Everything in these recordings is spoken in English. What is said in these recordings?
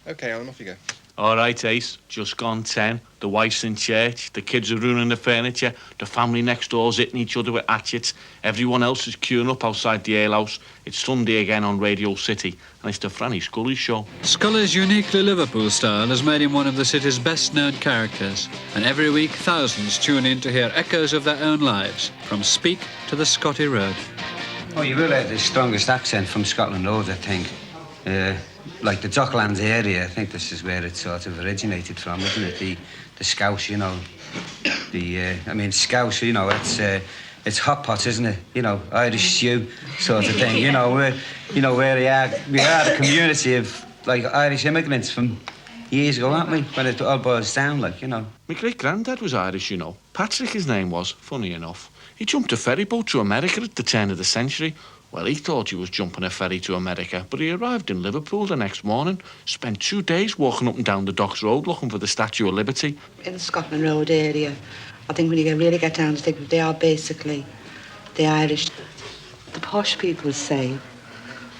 OK, Alan, off you go. All right, Ace, just gone 10. The wife's in church, the kids are ruining the furniture, the family next door's hitting each other with hatchets, everyone else is queuing up outside the alehouse. It's Sunday again on Radio City, and it's the Franny Scully show. Scully's uniquely Liverpool style has made him one of the city's best-known characters, and every week thousands tune in to hear echoes of their own lives, from Speak to the Scotty Road. Oh, you will have the strongest accent from Scotland Road, I think. Like the Docklands area, I think this is where it sort of originated from, isn't it? The Scouse, you know. Scouse, you know, it's hot pot, isn't it? You know, Irish stew sort of thing. You know, where we are a community of like Irish immigrants from years ago, aren't we? When it all boils down, like, you know. My great-granddad was Irish, you know. Patrick, his name was, funny enough. He jumped a ferry boat to America at the turn of the century. Well, he thought he was jumping a ferry to America, but he arrived in Liverpool the next morning, spent 2 days walking up and down the Docks Road looking for the Statue of Liberty. In the Scotland Road area, I think when you really get down to think, they are basically the Irish. The posh people say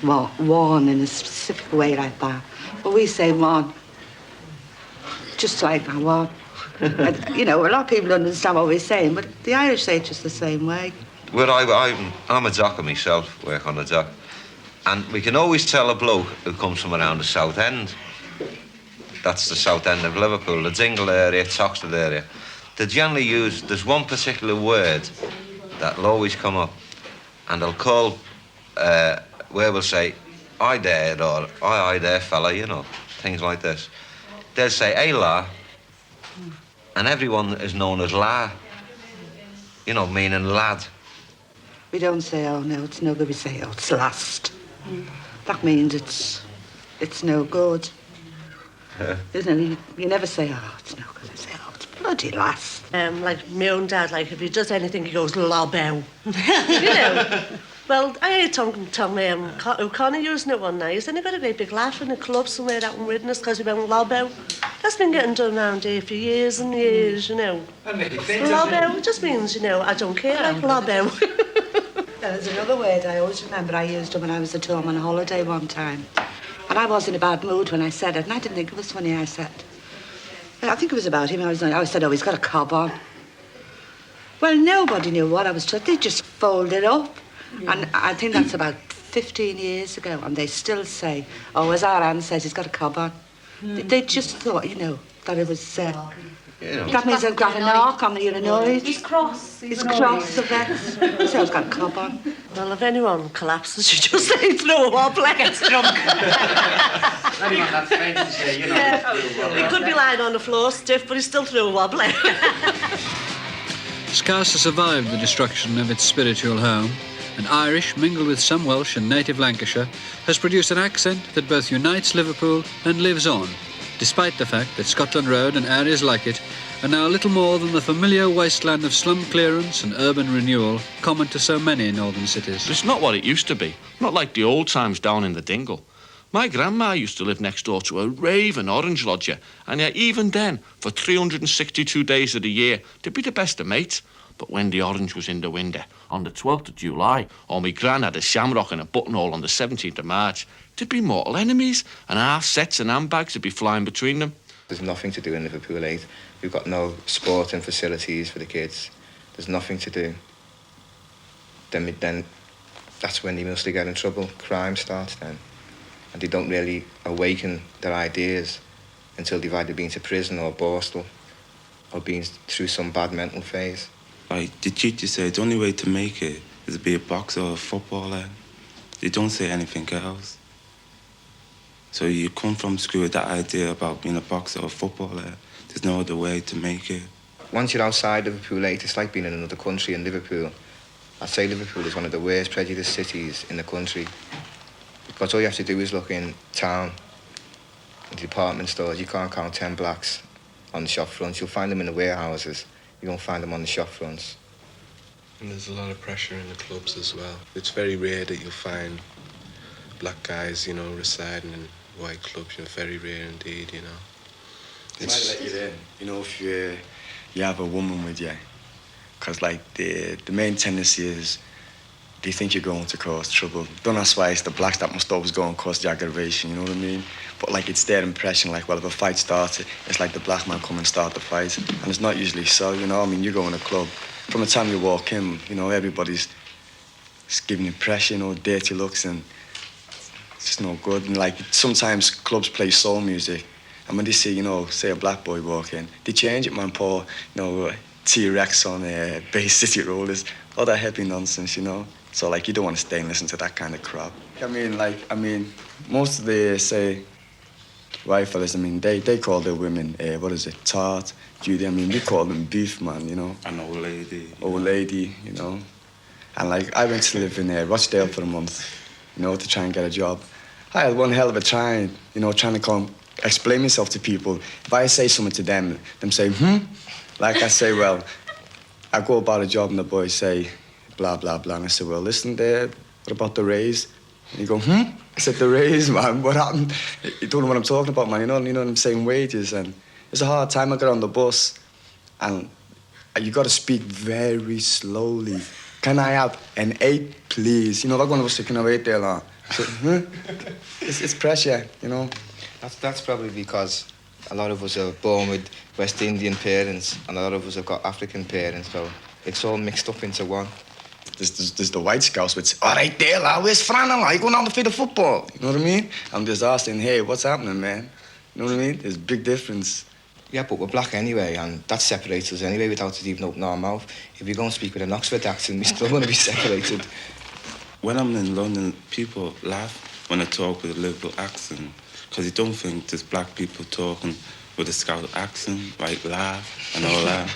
one in a specific way like that, but we say one, just like that one. And, you know, a lot of people don't understand what we're saying, but the Irish say it just the same way. Well, I'm a docker myself, work on a dock, and we can always tell a bloke who comes from around the South End. That's the South End of Liverpool, the Dingle area, Toxteth area. They generally use, there's one particular word that'll always come up, and they'll call, where we'll say, "I there," or "I there, fella," you know, things like this. They'll say, "Hey, la," and everyone is known as la, you know, meaning lad. We don't say, "Oh, no, it's no good." We say, "Oh, it's last." That means it's no good. Isn't it? You never say, "Oh, it's no good." You say, "Oh, it's bloody last." Like my own dad, like if he does anything, he goes lobbow. You know. Well, I heard Tom O'Connor using it one night, and he got a great big laugh in a club somewhere out in Widnes because he went lobbow. That's been getting done around here for years and years, you know. Lobbow just means, you know, I don't care, like lobbow. There's another word I always remember I used it when I was at home on a holiday one time. And I was in a bad mood when I said it, and I didn't think it was funny, I said. I think it was about him. I said, "Oh, he's got a cob on." Well, nobody knew what I was talking. They just folded up. Yeah. And I think that's about 15 years ago, and they still say, "Oh, as our Anne says, he's got a cob on." They just thought, you know, that it was... That means I've got an arc on, you're annoyed. He's cross. He's cross, of that. So I've got a cob on. Well, if anyone collapses, you just say, "Throw a wobble," gets drunk. Anyone that's fancy say, you know. Yeah. He could be lying on the floor stiff, but he still threw a wobble. Scarce has survived the destruction of its spiritual home, and Irish, mingled with some Welsh and native Lancashire, has produced an accent that both unites Liverpool and lives on, despite the fact that Scotland Road and areas like it are now little more than the familiar wasteland of slum clearance and urban renewal common to so many northern cities. It's not what it used to be, not like the old times down in the Dingle. My grandma used to live next door to a raving orange lodger, and yet even then, for 362 days of the year, they'd be the best of mates. But when the orange was in the window, on the 12th of July, or my gran had a shamrock and a buttonhole on the 17th of March, they'd be mortal enemies, and half sets and handbags would be flying between them. There's nothing to do in Liverpool 8. We've got no sporting facilities for the kids. There's nothing to do. Then that's when they mostly get in trouble. Crime starts then. And they don't really awaken their ideas until they've either been to prison or Borstal or been through some bad mental phase. Like the teacher said, the only way to make it is to be a boxer or a footballer. They don't say anything else. So you come from school with that idea about being a boxer or a footballer. There's no other way to make it. Once you're outside Liverpool 8, it's like being in another country in Liverpool. I'd say Liverpool is one of the worst prejudiced cities in the country. Because all you have to do is look in town, in the department stores. You can't count 10 blacks on the shop fronts. You'll find them in the warehouses. You won't find them on the shop fronts. And there's a lot of pressure in the clubs as well. It's very rare that you'll find black guys, you know, residing in white clubs. You know, very rare indeed, you know. They might let you in, you know, if you have a woman with you. Because, like, the main tendency is they think you're going to cause trouble. Don't ask why it's the blacks that must always go and cause the aggravation, you know what I mean? But like it's their impression, like, well, if a fight starts, it's like the black man come and start the fight. And it's not usually so, you know? I mean, you go in a club, from the time you walk in, you know, everybody's just giving you pressure, you know, dirty looks, and it's just no good. And like sometimes clubs play soul music, and when they see, you know, say a black boy walk in, they change it, man, pour, you know, T-Rex on Bay City Rollers, all that heavy nonsense, you know? So, like, you don't want to stay and listen to that kind of crap. I mean, most of the, say, white fellas, I mean, they call their women, what is it, tart, Judy. I mean, we call them beef, man, you know? An old lady. Old lady, you know? And, like, I went to live in Rochdale for a month, you know, to try and get a job. I had one hell of a trying, you know, trying to explain myself to people. If I say something to them say, like I say, well, I go about a job and the boys say, blah, blah, blah. And I say, well, listen there, what about the raise? And you go, I said, the raise, man, what happened? You don't know what I'm talking about, man. You know what I'm saying, wages. And it's a hard time. I got on the bus and you got to speak very slowly. Can I have an 8, please? You know, like one of us can have 8 there, now. So, it's pressure, you know. That's probably because a lot of us are born with West Indian parents and a lot of us have got African parents, so it's all mixed up into one. There's the white scouts which, all right there, la, where's Franny, la? You going on to feed the football? You know what I mean? I'm just asking, hey, what's happening, man? You know what I mean? There's a big difference. Yeah, but we're black anyway, and that separates us anyway without us even opening our mouth. If you go and speak with an Oxford accent, we're still going to be separated. When I'm in London, people laugh when I talk with a Liverpool accent, because they don't think there's black people talking with a Scout accent, like laugh and all that.